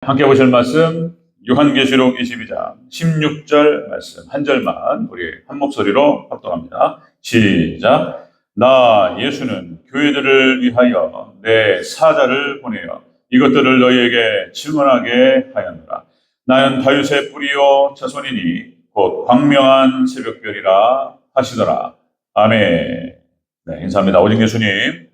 함께 보실 말씀 요한계시록 22장 16절 말씀 한 절만 우리 한 목소리로 합독합니다. 시작. 나 예수는 교회들을 위하여 내 사자를 보내어 이것들을 너희에게 증언하게 하였노라. 나는 다윗의 뿌리요 자손이니 곧 광명한 새벽별이라 하시더라. 아멘. 네, 인사합니다. 오직 예수님.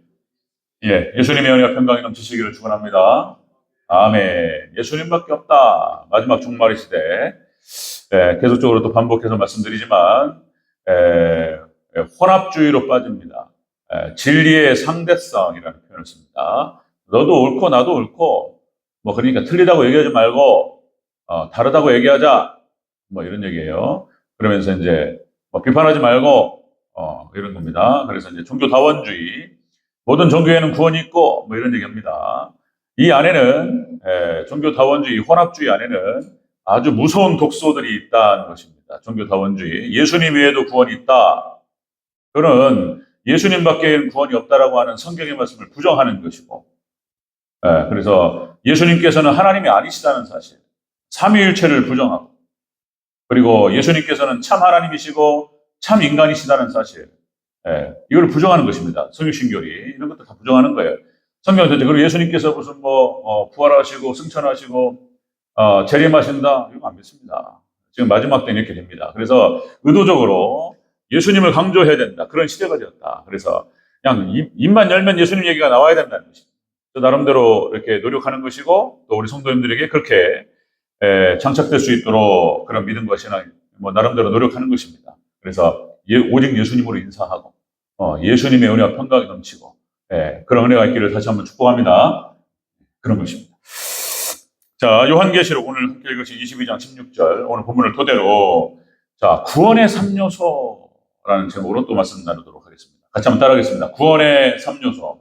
예수님의 은혜와 평강이 넘치시기를 축원합니다. 아멘. 예수님밖에 없다. 마지막 종말의 시대. 계속적으로 또 반복해서 말씀드리지만 혼합주의로 빠집니다. 진리의 상대성이라는 표현을 씁니다. 너도 옳고 나도 옳고 그러니까 틀리다고 얘기하지 말고 다르다고 얘기하자 이런 얘기예요. 그러면서 이제 비판하지 말고 이런 겁니다. 그래서 이제 종교다원주의, 모든 종교에는 구원이 있고 이런 얘기합니다. 이 안에는 종교다원주의, 혼합주의 안에는 아주 무서운 독소들이 있다는 것입니다. 종교다원주의, 예수님 외에도 구원이 있다. 그는 예수님밖에 구원이 없다라고 하는 성경의 말씀을 부정하는 것이고, 그래서 예수님께서는 하나님이 아니시다는 사실, 삼위일체를 부정하고, 그리고 예수님께서는 참 하나님이시고 참 인간이시다는 사실, 이걸 부정하는 것입니다. 성육신교리 이런 것도 다 부정하는 거예요. 성경 전체. 그리고 예수님께서 무슨 부활하시고 승천하시고 재림하신다, 이거 안 믿습니다. 지금 마지막 때는 이렇게 됩니다. 그래서 의도적으로 예수님을 강조해야 된다, 그런 시대가 되었다. 그래서 그냥 입만 열면 예수님 얘기가 나와야 된다는 것입니다. 나름대로 이렇게 노력하는 것이고, 또 우리 성도님들에게 그렇게 장착될 수 있도록 그런 믿음과 신앙 나름대로 노력하는 것입니다. 그래서 오직 예수님으로 인사하고 예수님의 은혜와 평강이 넘치고 그런 은혜가 있기를 다시 한번 축복합니다. 그런 것입니다. 자, 요한계시록 오늘 함께 읽으신 22장 16절 오늘 본문을 토대로 자, 구원의 3요소라는 제목으로 또 말씀 나누도록 하겠습니다. 같이 한번 따라하겠습니다. 구원의 3요소.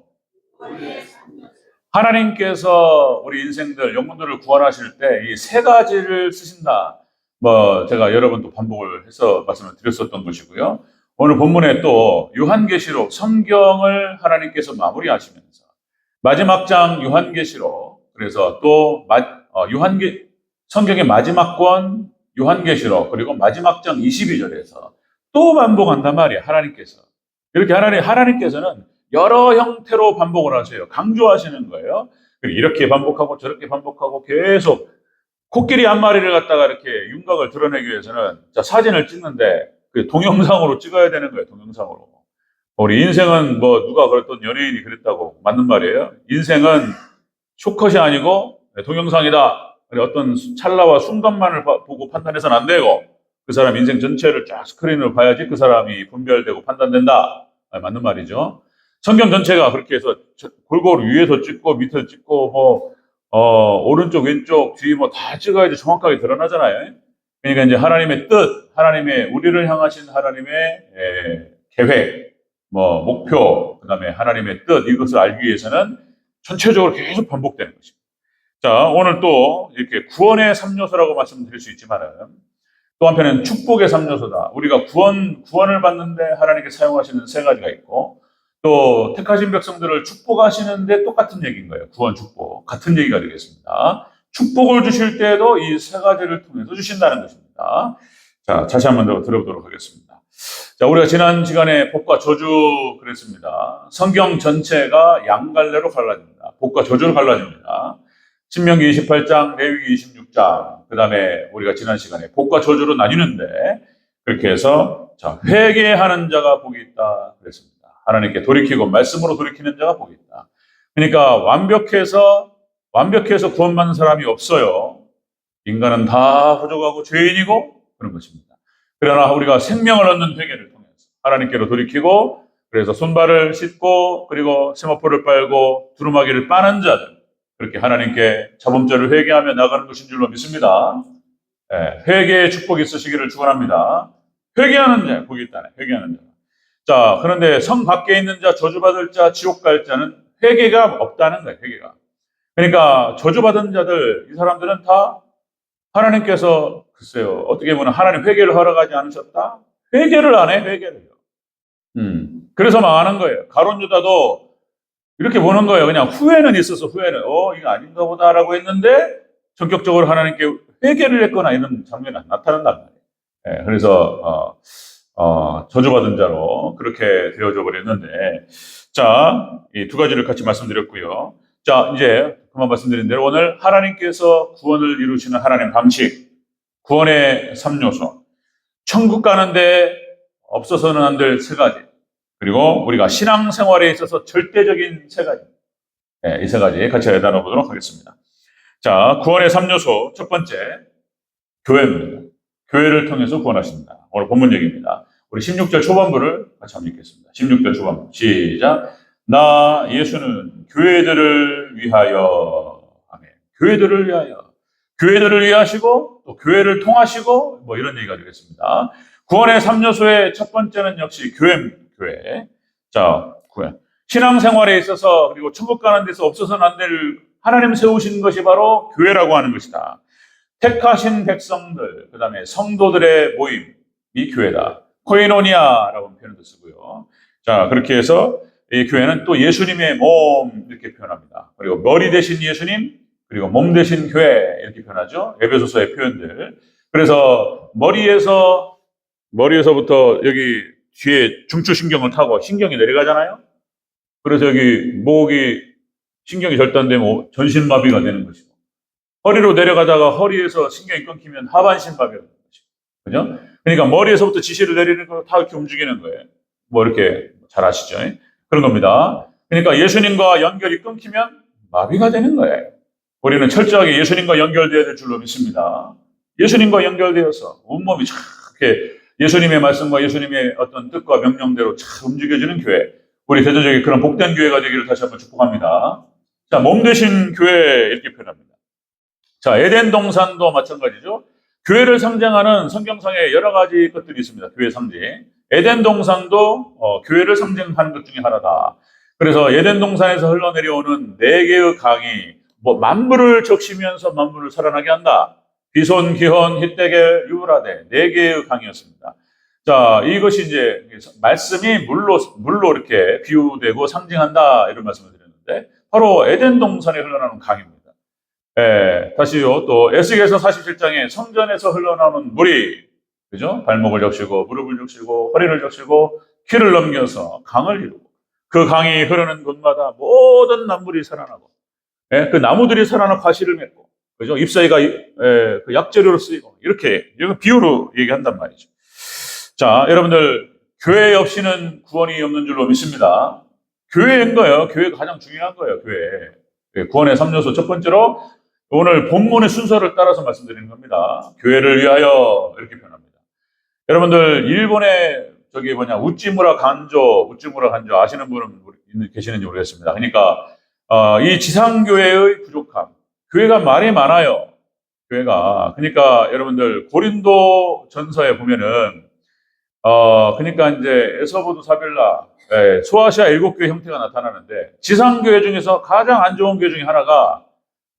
하나님께서 우리 인생들, 영혼들을 구원하실 때 이 세 가지를 쓰신다. 제가 여러 번 또 반복을 해서 말씀을 드렸었던 것이고요. 오늘 본문에 또 요한계시록, 성경을 하나님께서 마무리하시면서 마지막 장 요한계시록, 그래서 또 성경의 마지막 권 요한계시록, 그리고 마지막 장 22절에서 또 반복한단 말이에요. 하나님께서. 이렇게 하나님께서는 여러 형태로 반복을 하세요. 강조하시는 거예요. 이렇게 반복하고 저렇게 반복하고 계속 코끼리 한 마리를 갖다가 이렇게 윤곽을 드러내기 위해서는 사진을 찍는데 동영상으로 찍어야 되는 거예요. 동영상으로. 우리 인생은 누가 그랬던 연예인이 그랬다고, 맞는 말이에요. 인생은 쇼컷이 아니고 동영상이다. 어떤 찰나와 순간만을 보고 판단해서는 안 되고, 그 사람 인생 전체를 쫙 스크린으로 봐야지 그 사람이 분별되고 판단된다. 맞는 말이죠. 성경 전체가 그렇게 해서 골고루 위에서 찍고 밑에서 찍고 오른쪽 왼쪽 뒤 다 찍어야지 정확하게 드러나잖아요. 그러니까 이제 하나님의 뜻, 우리를 향하신 하나님의 계획, 목표, 그다음에 하나님의 뜻, 이것을 알기 위해서는 전체적으로 계속 반복되는 것입니다. 자, 오늘 또 이렇게 구원의 3요소라고 말씀드릴 수 있지만은 또 한편은 축복의 3요소다. 우리가 구원을 받는데 하나님께 사용하시는 세 가지가 있고, 또 택하신 백성들을 축복하시는데 똑같은 얘기인 거예요. 구원, 축복. 같은 얘기가 되겠습니다. 축복을 주실 때에도 이 세 가지를 통해서 주신다는 것입니다. 자, 다시 한번 더 들어보도록 하겠습니다. 자, 우리가 지난 시간에 복과 저주 그랬습니다. 성경 전체가 양갈래로 갈라집니다. 복과 저주로 갈라집니다. 신명기 28장, 레위기 26장, 그 다음에 우리가 지난 시간에 복과 저주로 나뉘는데, 그렇게 해서 회개하는 자가 복이 있다 그랬습니다. 하나님께 돌이키고 말씀으로 돌이키는 자가 복이 있다. 그러니까 완벽해서 구원받는 사람이 없어요. 인간은 다 부족하고 죄인이고 그런 것입니다. 그러나 우리가 생명을 얻는 회개를 통해서 하나님께로 돌이키고, 그래서 손발을 씻고 그리고 세마포를 빨고 두루마기를 빠는 자들, 그렇게 하나님께 자범죄를 회개하며 나가는 것인 줄로 믿습니다. 회개의 축복이 있으시기를 축원합니다. 회개하는 자 복이 있다네. 회개하는 자. 자, 그런데 성 밖에 있는 자, 저주받을 자, 지옥 갈 자는 회개가 없다는 거예요. 회개가. 그러니까 저주받은 자들, 이 사람들은 다 하나님께서 글쎄요, 어떻게 보면 하나님 회개를 허락하지 않으셨다? 회개를 안 해, 회개를요. 그래서 망하는 거예요. 가룟 유다도 이렇게 보는 거예요. 그냥 후회는 있어서 이거 아닌가 보다라고 했는데 전격적으로 하나님께 회개를 했거나 이런 장면이 안 나타난단 말이에요. 그래서 저주받은 자로 그렇게 되어져 버렸는데, 자, 이 두 가지를 같이 말씀드렸고요. 자, 이제 그만 말씀드린 대로 오늘 하나님께서 구원을 이루시는 하나님 방식, 구원의 3요소, 천국 가는데 없어서는 안 될 세 가지, 그리고 우리가 신앙생활에 있어서 절대적인 세 가지, 이 세 가지 같이 나눠보도록 하겠습니다. 자, 구원의 3요소, 첫 번째, 교회입니다. 교회를 통해서 구원하십니다. 오늘 본문 얘기입니다. 우리 16절 초반부를 같이 한번 읽겠습니다. 16절 초반부. 시작. 나 예수는 교회들을 위하여. 아멘. 교회들을 위하여. 교회들을 위하시고 또 교회를 통하시고 뭐 이런 얘기가 되겠습니다. 구원의 3요소의 첫 번째는 역시 교회입니다. 교회. 자, 구회. 신앙생활에 있어서 그리고 천국 가는 데서 없어서는 안 될 하나님 세우신 것이 바로 교회라고 하는 것이다. 택하신 백성들, 그 다음에 성도들의 모임, 이 교회다. 코이노니아라고 표현도 쓰고요. 자, 그렇게 해서 이 교회는 또 예수님의 몸 이렇게 표현합니다. 그리고 머리 대신 예수님, 그리고 몸 대신 교회 이렇게 표현하죠. 에베소서의 표현들. 그래서 머리에서부터 여기 뒤에 중추신경을 타고 신경이 내려가잖아요. 그래서 여기 목이 신경이 절단되면 전신마비가 되는 것이고, 허리로 내려가다가 허리에서 신경이 끊기면 하반신마비가 되는 것이고, 그죠? 그러니까 머리에서부터 지시를 내리는 거 다 이렇게 움직이는 거예요. 뭐 이렇게 잘 아시죠? 그런 겁니다. 그러니까 예수님과 연결이 끊기면 마비가 되는 거예요. 우리는 철저하게 예수님과 연결되어야 될 줄로 믿습니다. 예수님과 연결되어서 온몸이 이렇게 예수님의 말씀과 예수님의 어떤 뜻과 명령대로 잘 움직여지는 교회. 우리 대조적인 그런 복된 교회가 되기를 다시 한번 축복합니다. 자, 몸 대신 교회 이렇게 표현합니다. 자, 에덴 동산도 마찬가지죠. 교회를 상징하는 성경상에 여러 가지 것들이 있습니다. 교회 상징. 에덴 동산도 교회를 상징하는 것 중에 하나다. 그래서 에덴 동산에서 흘러내려오는 네 개의 강이 뭐 만물을 적시면서 만물을 살아나게 한다. 비손, 기혼, 히데겔, 유브라데 네 개의 강이었습니다. 자, 이것이 이제 말씀이 물로 이렇게 비유되고 상징한다 이런 말씀을 드렸는데 바로 에덴 동산에 흘러나오는 강입니다. 다시요, 또 에스겔서 47장에 성전에서 흘러나오는 물이, 그죠? 발목을 적시고 무릎을 적시고 허리를 적시고 키를 넘겨서 강을 이루고 그 강이 흐르는 곳마다 모든 나무들이 살아나고, 그 나무들이 살아나 과실을 맺고, 그죠? 잎사귀가 그 약재료로 쓰이고 이렇게 이건 비유로 얘기한단 말이죠. 자, 여러분들 교회 없이는 구원이 없는 줄로 믿습니다. 교회인 거예요. 교회가 가장 중요한 거예요. 교회. 구원의 3요소 첫 번째로 오늘 본문의 순서를 따라서 말씀드리는 겁니다. 교회를 위하여 이렇게 표현합니다. 여러분들 일본의 우찌무라 간조 아시는 분은 계시는지 모르겠습니다. 그러니까 이 지상교회의 부족함, 교회가 말이 많아요. 교회가. 그러니까 여러분들 고린도 전서에 보면은 그러니까 이제 에서보드 사빌라, 소아시아 7교회 형태가 나타나는데 지상교회 중에서 가장 안 좋은 교회 중에 하나가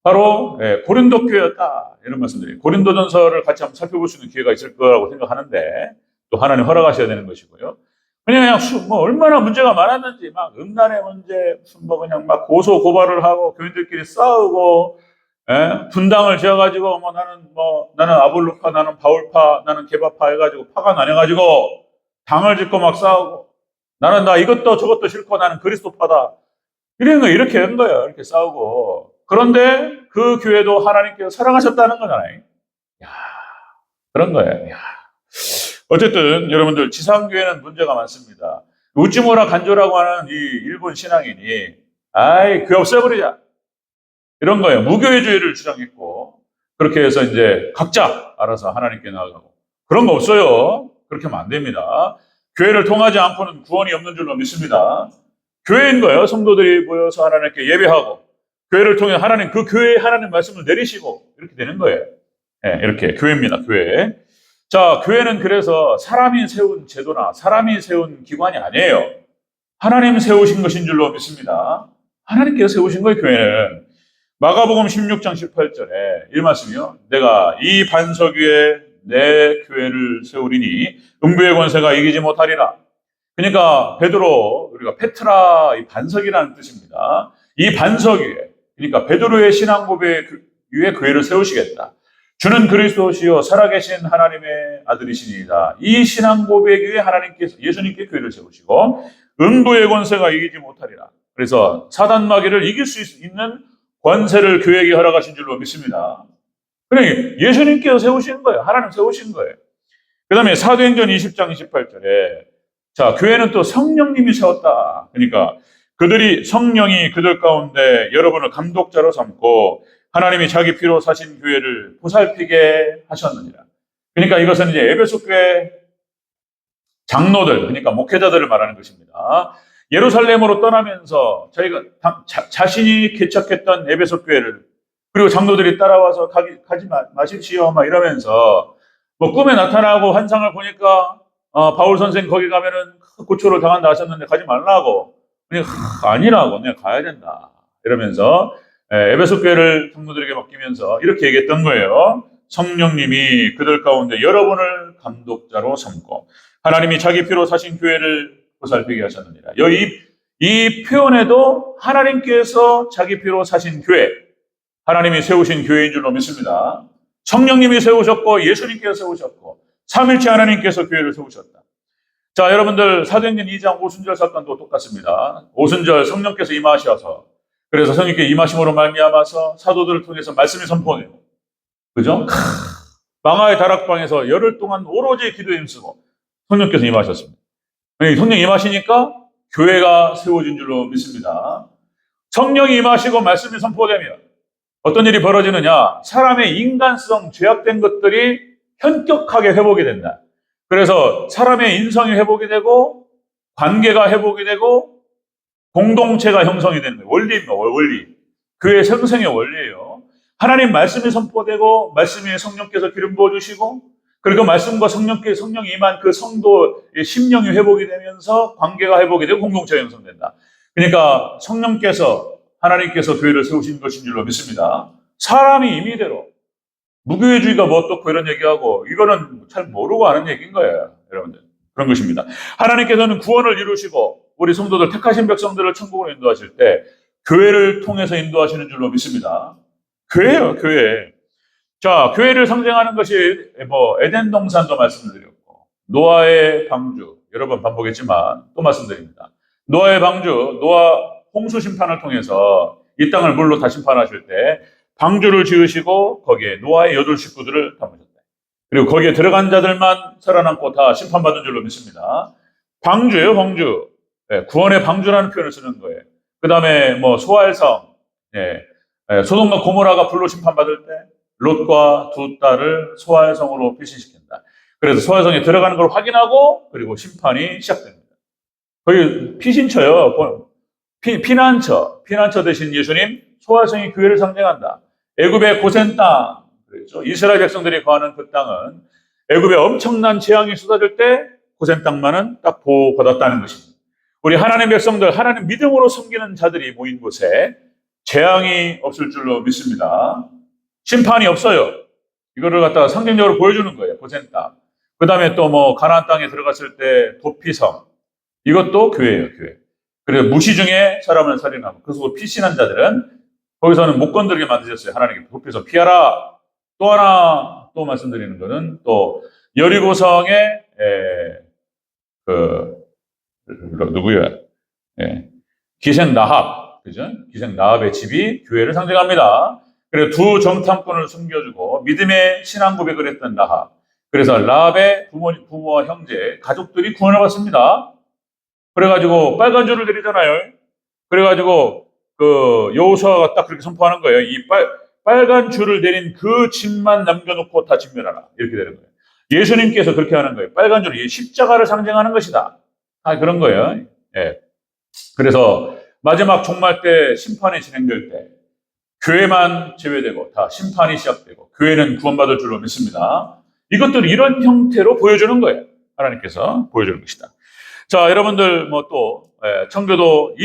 바로 고린도 교회였다. 이런 말씀드려요. 고린도 전서를 같이 한번 살펴볼 수 있는 기회가 있을 거라고 생각하는데 또 하나님 허락하셔야 되는 것이고요. 그냥 뭐 얼마나 문제가 많았는지 막 음란의 문제, 뭐 그냥 막 고소 고발을 하고 교인들끼리 싸우고, 분당을 지어가지고 나는 아볼로파, 나는 바울파, 나는 게바파 해가지고 파가 나뉘어가지고 당을 짓고 막 싸우고, 나는 나 이것도 저것도 싫고 나는 그리스도파다. 이런 거 이렇게 한 거예요. 이렇게 싸우고. 그런데 그 교회도 하나님께서 사랑하셨다는 거잖아요. 야, 그런 거예요. 야. 어쨌든 여러분들 지상교회는 문제가 많습니다. 우찌무라 간조라고 하는 이 일본 신앙인이 교회 없애버리자 이런 거예요. 무교회주의를 주장했고, 그렇게 해서 이제 각자 알아서 하나님께 나아가고, 그런 거 없어요. 그렇게 하면 안 됩니다. 교회를 통하지 않고는 구원이 없는 줄로 믿습니다. 교회인 거예요. 성도들이 모여서 하나님께 예배하고 교회를 통해 그 교회에 하나님 말씀을 내리시고 이렇게 되는 거예요. 이렇게 교회입니다. 교회. 자, 교회는 그래서 사람이 세운 제도나 사람이 세운 기관이 아니에요. 하나님 세우신 것인 줄로 믿습니다. 하나님께서 세우신 거예요. 교회는. 마가복음 16장 18절에 이 말씀이요. 내가 이 반석 위에 내 교회를 세우리니 음부의 권세가 이기지 못하리라. 그러니까 베드로, 우리가 페트라, 이 반석이라는 뜻입니다. 이 반석 위에, 그러니까 베드로의 신앙 고백의 위해 교회를 세우시겠다. 주는 그리스도시요 살아계신 하나님의 아들이시니이다. 이 신앙 고백 위에 하나님께서 예수님께 교회를 세우시고 음부의 권세가 이기지 못하리라. 그래서 사단 마귀를 이길 수 있는 권세를 교회에게 허락하신 줄로 믿습니다. 그러니 예수님께서 세우신 거예요. 하나님 세우신 거예요. 그 다음에 사도행전 20장 28절에 자, 교회는 또 성령님이 세웠다. 그러니까 그들이 성령이 그들 가운데 여러분을 감독자로 삼고 하나님이 자기 피로 사신 교회를 보살피게 하셨느니라. 그러니까 이것은 이제 에베소 교회 장로들, 그러니까 목회자들을 말하는 것입니다. 예루살렘으로 떠나면서 저희가 자신이 개척했던 에베소 교회를 그리고 장로들이 따라와서 가지 마십시오 막 이러면서 뭐 꿈에 나타나고 환상을 보니까 바울 선생 거기 가면은 고초를 당한다 하셨는데 가지 말라고 그냥 아니라고 그냥 가야 된다 이러면서 에베소 교회를 장로들에게 맡기면서 이렇게 얘기했던 거예요. 성령님이 그들 가운데 여러분을 감독자로 삼고 하나님이 자기 피로 사신 교회를 보살피게 하셨느니라. 이 표현에도 하나님께서 자기 피로 사신 교회, 하나님이 세우신 교회인 줄로 믿습니다. 성령님이 세우셨고 예수님께서 세우셨고 삼일체 하나님께서 교회를 세우셨다. 자, 여러분들 사도행전 2장 오순절 사건도 똑같습니다. 오순절 성령께서 임하셔서 그래서 성령께 임하심으로 말미암아서 사도들을 통해서 말씀이 선포되고 그죠? 망하의 다락방에서 열흘 동안 오로지 기도에 힘쓰고 성령께서 임하셨습니다. 성령 임하시니까 교회가 세워진 줄로 믿습니다. 성령이 임하시고 말씀이 선포되면 어떤 일이 벌어지느냐? 사람의 인간성, 죄악된 것들이 현격하게 회복이 된다. 그래서 사람의 인성이 회복이 되고 관계가 회복이 되고 공동체가 형성이 되는 거예요. 원리입니다. 원리. 교회 생성의 원리예요. 하나님 말씀이 선포되고 말씀에 성령께서 기름 부어주시고 그리고 말씀과 성령이 임한 그 성도의 심령이 회복이 되면서 관계가 회복이 되고 공동체가 형성된다. 그러니까 성령께서 하나님께서 교회를 세우신 것인 줄로 믿습니다. 사람이 임의대로 무교회주의가 뭐 어떻고 이런 얘기하고 이거는 잘 모르고 하는 얘기인 거예요. 여러분들. 그런 것입니다. 하나님께서는 구원을 이루시고 우리 성도들 택하신 백성들을 천국으로 인도하실 때 교회를 통해서 인도하시는 줄로 믿습니다. 교회예요, 교회. 자, 교회를 상징하는 것이 뭐 에덴 동산도 말씀드렸고 노아의 방주 여러 번 반복했지만 또 말씀드립니다. 노아의 방주, 노아 홍수 심판을 통해서 이 땅을 물로 다 심판하실 때 방주를 지으시고 거기에 노아의 8 식구들을 담으셨다. 그리고 거기에 들어간 자들만 살아남고 다 심판받은 줄로 믿습니다. 방주예요, 방주. 네, 구원의 방주라는 표현을 쓰는 거예요. 그 다음에 뭐 소알성, 소돔과 고모라가 불로 심판받을 때 롯과 2 딸을 소알성으로 피신시킨다. 그래서 소알성에 들어가는 걸 확인하고 그리고 심판이 시작됩니다. 거기 피신처요. 피난처 대신 예수님 소알성이 교회를 상징한다. 애굽의 고센 땅, 그렇죠? 이스라엘 백성들이 거하는 그 땅은 애굽에 엄청난 재앙이 쏟아질 때 고센 땅만은 딱 보호받았다는 것입니다. 우리 하나님 백성들, 하나님 믿음으로 섬기는 자들이 모인 곳에 재앙이 없을 줄로 믿습니다. 심판이 없어요. 이거를 갖다가 상징적으로 보여주는 거예요. 고센 땅. 그 다음에 또 뭐 가나안 땅에 들어갔을 때 도피성. 이것도 교회예요, 교회. 그래서 무시 중에 사람을 살인하고 그래서 피신한 자들은 거기서는 못 건드리게 만드셨어요. 하나님께 도피해서 피하라. 또 하나 또 말씀드리는 거는 또 여리고성의 누구야? 기생 나합, 그죠? 기생 나합의 집이 교회를 상징합니다. 그래서 2 정탐꾼을 숨겨주고 믿음의 신앙 고백을 했던 나합. 그래서 라합의 부모와 형제, 가족들이 구원을 받습니다. 그래가지고 빨간 줄을 내리잖아요. 그래가지고 그 여호수아가 딱 그렇게 선포하는 거예요. 이 빨간 줄을 내린 그 집만 남겨놓고 다 진멸하라. 이렇게 되는 거예요. 예수님께서 그렇게 하는 거예요. 빨간 줄이 십자가를 상징하는 것이다. 그런 거예요. 예. 그래서 마지막 종말 때 심판이 진행될 때 교회만 제외되고 다 심판이 시작되고 교회는 구원받을 줄로 믿습니다. 이것들을 이런 형태로 보여주는 거예요. 하나님께서 보여주는 것이다. 자, 여러분들 뭐 또 청교도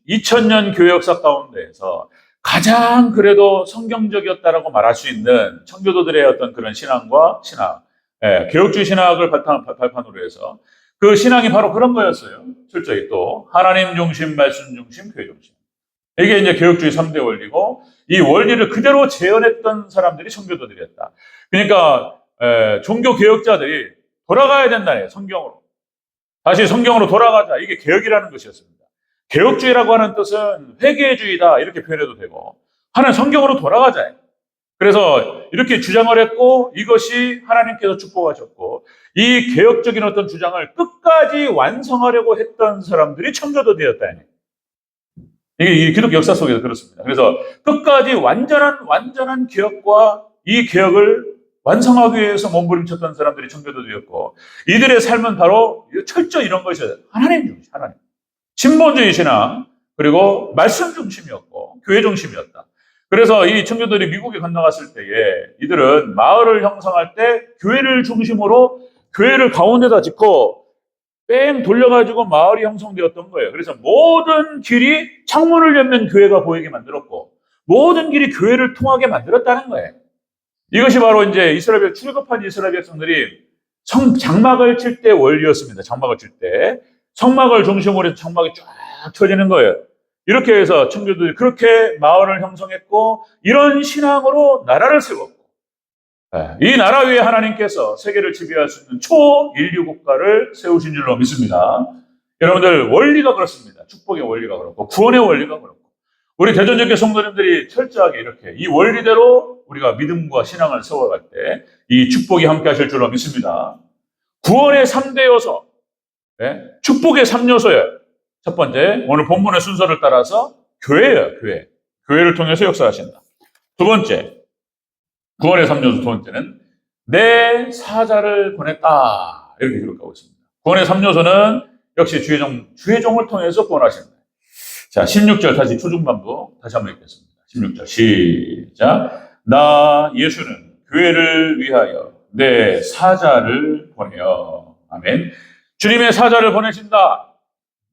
2000년 교회 역사 가운데에서 가장 그래도 성경적이었다라고 말할 수 있는 청교도들의 어떤 그런 신앙과 신학, 개혁주의 신학을 발판으로 해서 그 신앙이 바로 그런 거였어요. 철저히 또 하나님 중심, 말씀 중심, 교회 중심. 이게 이제 개혁주의 3대 원리고, 이 원리를 그대로 재현했던 사람들이 청교도들이었다. 그러니까 종교 개혁자들이 돌아가야 된다네, 성경으로. 다시 성경으로 돌아가자. 이게 개혁이라는 것이었습니다. 개혁주의라고 하는 뜻은 회개주의다 이렇게 표현해도 되고, 하나는 성경으로 돌아가자. 그래서 이렇게 주장을 했고, 이것이 하나님께서 축복하셨고, 이 개혁적인 어떤 주장을 끝까지 완성하려고 했던 사람들이 청교도되었다. 이게 기독교 역사 속에서 그렇습니다. 그래서 끝까지 완전한 개혁과 이 개혁을 완성하기 위해서 몸부림쳤던 사람들이 청교도되었고, 이들의 삶은 바로 철저히 이런 것이었어요. 하나님 중심, 하나님. 신본주의 신앙, 그리고 말씀 중심이었고, 교회 중심이었다. 그래서 이 청교도들이 미국에 건너갔을 때에 이들은 마을을 형성할 때 교회를 중심으로 교회를 가운데다 짓고 뺑 돌려가지고 마을이 형성되었던 거예요. 그래서 모든 길이 창문을 열면 교회가 보이게 만들었고, 모든 길이 교회를 통하게 만들었다는 거예요. 이것이 바로 이제 출애굽한 이스라엘 백성들이 장막을 칠 때 원리였습니다. 장막을 칠 때. 성막을 중심으로 해서 장막이 쫙 쳐지는 거예요. 이렇게 해서 청교도들이 그렇게 마을을 형성했고, 이런 신앙으로 나라를 세웠고, 이 나라 위에 하나님께서 세계를 지배할 수 있는 초인류 국가를 세우신 줄로 믿습니다. 여러분들, 원리가 그렇습니다. 축복의 원리가 그렇고, 구원의 원리가 그렇고, 우리 대전적인 성도님들이 철저하게 이렇게 이 원리대로 우리가 믿음과 신앙을 세워갈 때 이 축복이 함께 하실 줄로 믿습니다. 구원의 3대 요소, 축복의 3요소예요. 첫 번째, 오늘 본문의 순서를 따라서 교회예요, 교회. 교회를 통해서 역사하신다. 두 번째, 구원의 3요소 두 번째는 내 사자를 보냈다. 이렇게 기록하고 있습니다. 구원의 3요소는 역시 주의 종을 통해서 구원하신다. 자, 16절 다시 초중반부 다시 한번 읽겠습니다. 16절 시작. 나 예수는 교회를 위하여 내 사자를 보내어. 아멘. 주님의 사자를 보내신다.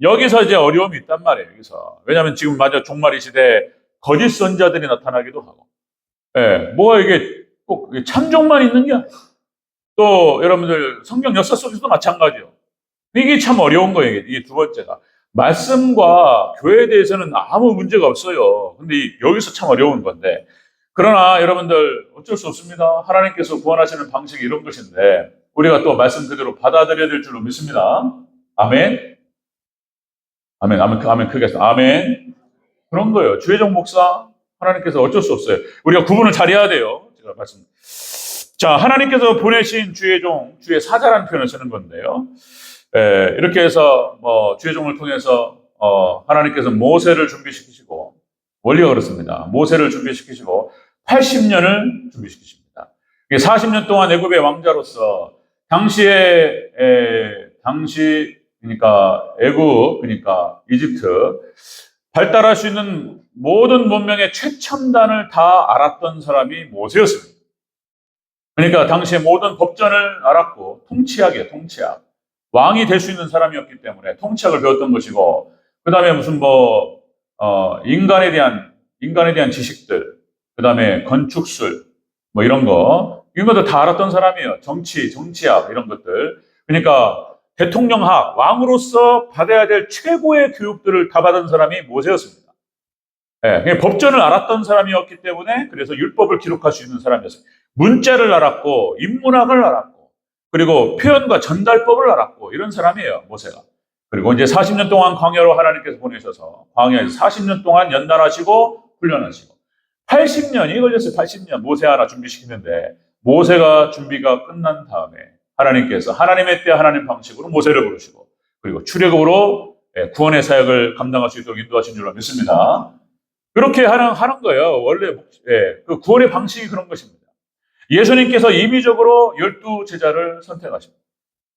여기서 이제 어려움이 있단 말이에요. 여기서. 왜냐하면 지금 맞아 종말의 시대에 거짓 선자들이 나타나기도 하고, 뭐가 이게 꼭 참종만 있는 게 아니에요. 또 여러분들 성경 역사 속에서도 마찬가지예요. 이게 참 어려운 거예요. 이게 두 번째가 말씀과 교회에 대해서는 아무 문제가 없어요. 근데 여기서 참 어려운 건데, 그러나 여러분들 어쩔 수 없습니다. 하나님께서 구원하시는 방식이 이런 것인데 우리가 또 말씀 그대로 받아들여야 될 줄로 믿습니다. 아멘. 아멘, 아멘, 크게 해서 아멘. 그런 거예요. 주혜정 목사, 하나님께서 어쩔 수 없어요. 우리가 구분을 잘해야 돼요. 제가 말씀. 자, 하나님께서 보내신 주의 종, 주의 사자라는 표현을 쓰는 건데요. 이렇게 해서 주의 종을 통해서 하나님께서 모세를 준비시키시고, 원리가 그렇습니다. 모세를 준비시키시고 80년을 준비시키십니다. 40년 동안 애굽의 왕자로서 그러니까 애굽, 그러니까 이집트 발달할 수 있는 모든 문명의 최첨단을 다 알았던 사람이 모세였습니다. 그러니까 당시의 모든 법전을 알았고 통치학. 왕이 될 수 있는 사람이었기 때문에 통치학을 배웠던 것이고, 그 다음에 무슨 인간에 대한 지식들, 그 다음에 건축술, 이런 것도 다 알았던 사람이에요. 정치학, 이런 것들. 그러니까 대통령학, 왕으로서 받아야 될 최고의 교육들을 다 받은 사람이 모세였습니다. 법전을 알았던 사람이었기 때문에 그래서 율법을 기록할 수 있는 사람이었어요. 문자를 알았고, 인문학을 알았고, 그리고 표현과 전달법을 알았고, 이런 사람이에요, 모세가. 그리고 이제 40년 동안 광야로 하나님께서 보내셔서 광야에서 40년 동안 연단하시고 훈련하시고 80년이 걸렸어요. 80년 모세 하나 준비시키는데, 모세가 준비가 끝난 다음에 하나님께서 하나님의 때 하나님 방식으로 모세를 부르시고, 그리고 출애굽으로 구원의 사역을 감당할 수 있도록 인도하신 줄로 믿습니다. 그렇게 하는 거예요. 원래 그 구원의 방식이 그런 것입니다. 예수님께서 임의적으로 12제자를 선택하십니다.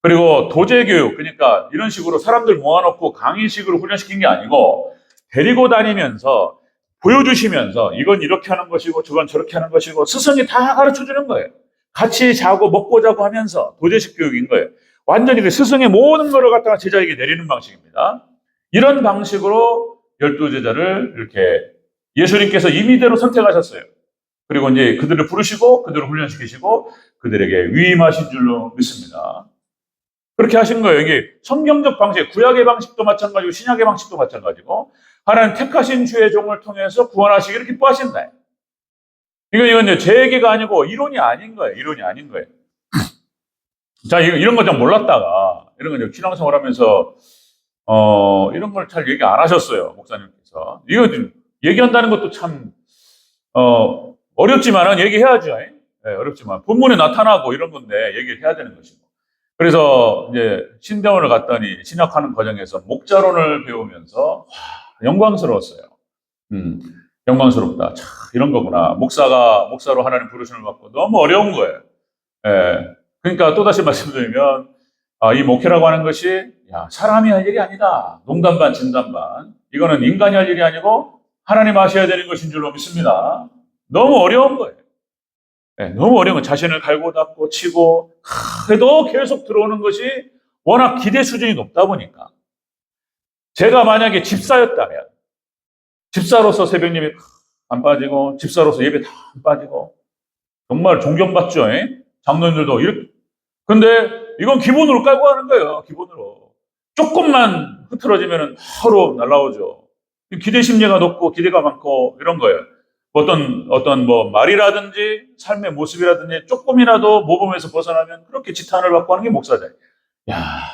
그리고 도제교육, 그러니까 이런 식으로 사람들 모아놓고 강의식으로 훈련시킨 게 아니고 데리고 다니면서 보여주시면서 이건 이렇게 하는 것이고 저건 저렇게 하는 것이고 스승이 다 가르쳐주는 거예요. 같이 자고 먹고 자고 하면서 도제식 교육인 거예요. 완전히 그 스승의 모든 것을 갖다가 제자에게 내리는 방식입니다. 이런 방식으로 12제자를 이렇게 예수님께서 임의대로 선택하셨어요. 그리고 이제 그들을 부르시고 그들을 훈련시키시고 그들에게 위임하신 줄로 믿습니다. 그렇게 하신 거예요. 이게 성경적 방식, 구약의 방식도 마찬가지고 신약의 방식도 마찬가지고 하나님 택하신 주의 종을 통해서 구원하시기를 기뻐하신다. 이건 이제 제 얘기가 아니고 이론이 아닌 거예요. 이론이 아닌 거예요. 자, 이런 거 좀 몰랐다가, 이런 거 신앙생활 하면서, 이런 걸 잘 얘기 안 하셨어요. 목사님께서. 이거 좀 얘기한다는 것도 참, 어렵지만은 얘기해야죠. 네, 어렵지만. 본문에 나타나고 이런 건데 얘기를 해야 되는 것이고. 그래서 이제 신대원을 갔더니 신학하는 과정에서 목자론을 배우면서, 영광스러웠어요. 영광스럽다. 참, 이런 거구나. 목사로 하나님 부르심을 받고 너무 어려운 거예요. 예. 그러니까 또다시 말씀드리면, 이 목회라고 하는 것이, 사람이 할 일이 아니다. 농담 반, 진담 반. 이거는 인간이 할 일이 아니고 하나님 하셔야 되는 것인 줄로 믿습니다. 너무 어려운 거예요. 예, 너무 어려운 거예요. 자신을 갈고 닦고 치고, 그래도 계속 들어오는 것이 워낙 기대 수준이 높다 보니까. 제가 만약에 집사였다면, 집사로서 새벽 예배 안 빠지고, 집사로서 예배 다 안 빠지고, 정말 존경받죠. 장로님들도 이렇게. 근데 이건 기본으로 깔고 하는 거예요. 기본으로. 조금만 흐트러지면 바로 날라오죠. 기대 심리가 높고 기대가 많고 이런 거예요. 어떤 말이라든지 삶의 모습이라든지 조금이라도 모범에서 벗어나면 그렇게 지탄을 받고 하는 게 목사다.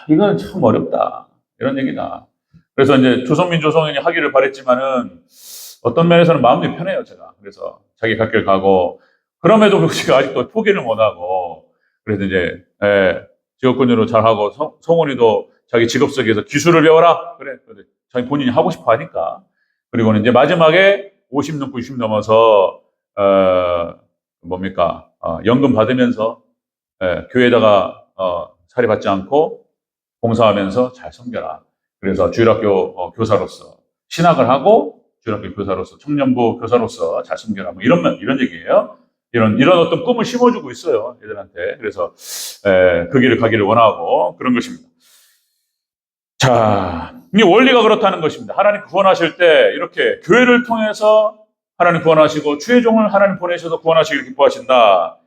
이건 참 어렵다. 이런 얘기다. 그래서 이제 조성인이 하기를 바랬지만은 어떤 면에서는 마음이 편해요, 제가. 그래서 자기 갈 길 가고, 그럼에도 불구하고 아직도 포기를 못하고, 그래서 이제, 직업군으로 잘하고, 성원이도 자기 직업 속에서 기술을 배워라. 그래. 자기 본인이 하고 싶어 하니까. 그리고는 이제 마지막에 50 넘고 60 넘어서, 연금 받으면서, 교회에다가, 사리 받지 않고, 봉사하면서 잘 섬겨라. 그래서 주일학교 교사로서 신학을 하고, 주일학교 교사로서, 청년부 교사로서 잘 섬겨라. 이런 얘기예요. 이런 어떤 꿈을 심어주고 있어요, 애들한테. 그래서, 그 길을 가기를 원하고, 그런 것입니다. 자, 이 원리가 그렇다는 것입니다. 하나님 구원하실 때, 이렇게 교회를 통해서 하나님 구원하시고, 주의 종을 하나님 보내셔서 구원하시기를 기뻐하신다.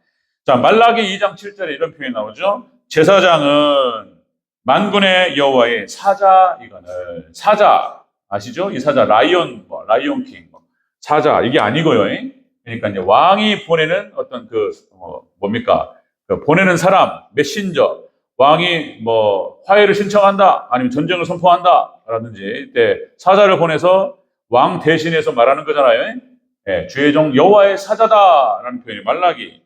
자, 말라기 2장 7절에 이런 표현이 나오죠. 제사장은 만군의 여호와의 사자이거늘. 사자, 아시죠? 이 사자, 라이온 킹, 사자, 이게 아니고요. 그러니까 이제 왕이 보내는 어떤 보내는 사람, 메신저, 왕이 화해를 신청한다, 아니면 전쟁을 선포한다, 라든지, 이때 사자를 보내서 왕 대신해서 말하는 거잖아요. 주의 종 여호와의 사자다라는 표현이 말라기.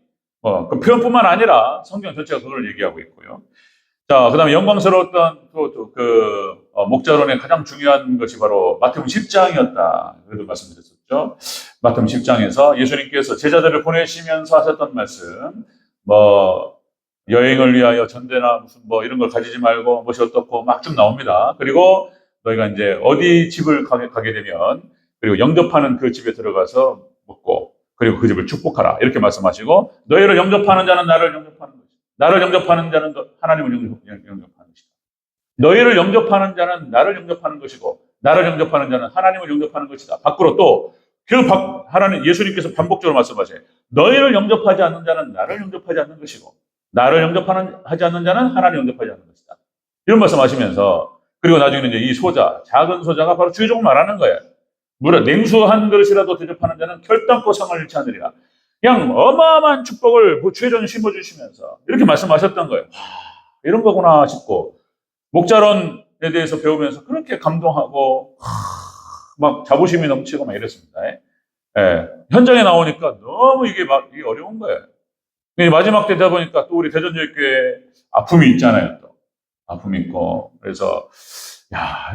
그 표현뿐만 아니라 성경 전체가 그걸 얘기하고 있고요. 자, 그 다음에 영광스러웠던 목자론의 가장 중요한 것이 바로 마태복음 10장이었다. 그래도 말씀드렸었죠. 마태복음 10장에서 예수님께서 제자들을 보내시면서 하셨던 말씀, 여행을 위하여 전대나 이런 걸 가지지 말고 무엇이 어떻고 막 쭉 나옵니다. 그리고 너희가 이제 어디 집을 가게 되면, 그리고 영접하는 그 집에 들어가서 먹고, 그리고 그 집을 축복하라. 이렇게 말씀하시고, 너희를 영접하는 자는 나를 영접하는 것이다. 나를 영접하는 자는 하나님을 영접하는 것이다. 너희를 영접하는 자는 나를 영접하는 것이고, 나를 영접하는 자는 하나님을 영접하는 것이다. 밖으로 또 하나님 예수님께서 반복적으로 말씀하셔요. 너희를 영접하지 않는 자는 나를 영접하지 않는 것이고, 나를 영접하지 않는 자는 하나님을 영접하지 않는 것이다. 이런 말씀하시면서, 그리고 나중에는 이제 이 작은 소자가 바로 주의 종을 말하는 거예요. 냉수 한 그릇이라도 대접하는 자는 결단코 상을 잃지 않으리라. 그냥 어마어마한 축복을 주의 종에 심어주시면서 이렇게 말씀하셨던 거예요. 이런 거구나 싶고, 목자론에 대해서 배우면서 그렇게 감동하고 막 자부심이 넘치고 막 이랬습니다. 현장에 나오니까 너무 이게 어려운 거예요. 마지막 때 되다 보니까 또 우리 대전여교회 아픔이 있잖아요. 또 아픔이 있고, 그래서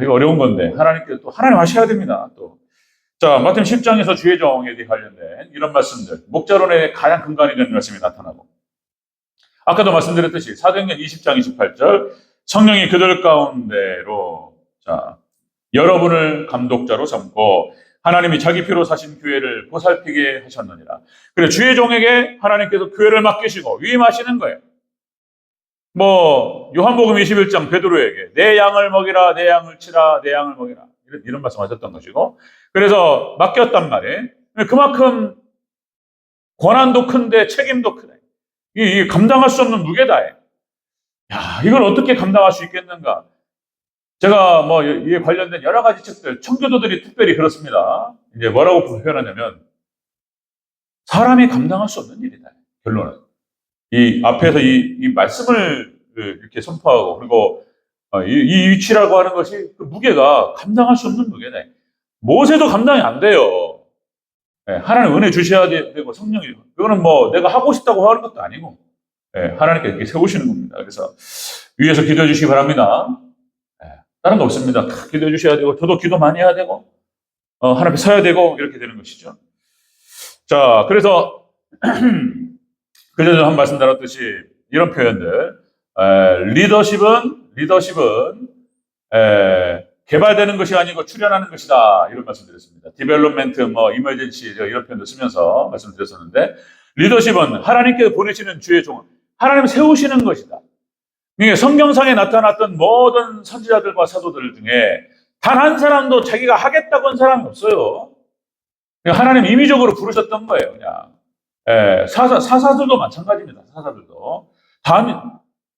이거 어려운 건데 하나님께서 또 하나님 하셔야 됩니다. 또 자, 마태복음 10장에서 주의 종에 대해 관련된 이런 말씀들, 목자론의 가장 근간이 되는 말씀이 나타나고, 아까도 말씀드렸듯이 사도행전 20장 28절, 성령이 그들 가운데로 여러분을 감독자로 삼고 하나님이 자기 피로 사신 교회를 보살피게 하셨느니라. 그래, 주의 종에게 하나님께서 교회를 맡기시고 위임하시는 거예요. 요한복음 21장 베드로에게 내 양을 먹이라, 내 양을 치라, 내 양을 먹이라, 이런 말씀하셨던 것이고, 그래서 맡겼단 말이에요. 그만큼 권한도 큰데 책임도 크다. 이게 감당할 수 없는 무게다. 이걸 어떻게 감당할 수 있겠는가? 제가 뭐 이에 관련된 여러 가지 책들, 청교도들이 특별히 그렇습니다. 이제 뭐라고 표현하냐면 사람이 감당할 수 없는 일이다. 결론은 이 앞에서 이 말씀을 이렇게 선포하고 그리고 이 위치라고 하는 것이 그 무게가 감당할 수 없는 무게다. 모세도 감당이 안 돼요. 예, 하나님 은혜 주셔야 되고 성령이 이거는 뭐 내가 하고 싶다고 하는 것도 아니고 예, 하나님께 이렇게 세우시는 겁니다. 그래서 위에서 기도해 주시기 바랍니다. 예, 다른 거 없습니다. 다 기도해 주셔야 되고 저도 기도 많이 해야 되고 하나님 앞에 서야 되고 이렇게 되는 것이죠. 자, 그래서 그전에 한 말씀 나눴듯이 이런 표현들 리더십은 개발되는 것이 아니고 출현하는 것이다. 이런 말씀 드렸습니다. 디벨롭멘트, 이머전시 이런 표현도 쓰면서 말씀드렸었는데 리더십은 하나님께서 보내시는 주의 종, 하나님 세우시는 것이다. 이게 성경상에 나타났던 모든 선지자들과 사도들 중에 단 한 사람도 자기가 하겠다고 한 사람이 없어요. 하나님 임의적으로 부르셨던 거예요. 그냥 사사들도 마찬가지입니다. 사사들도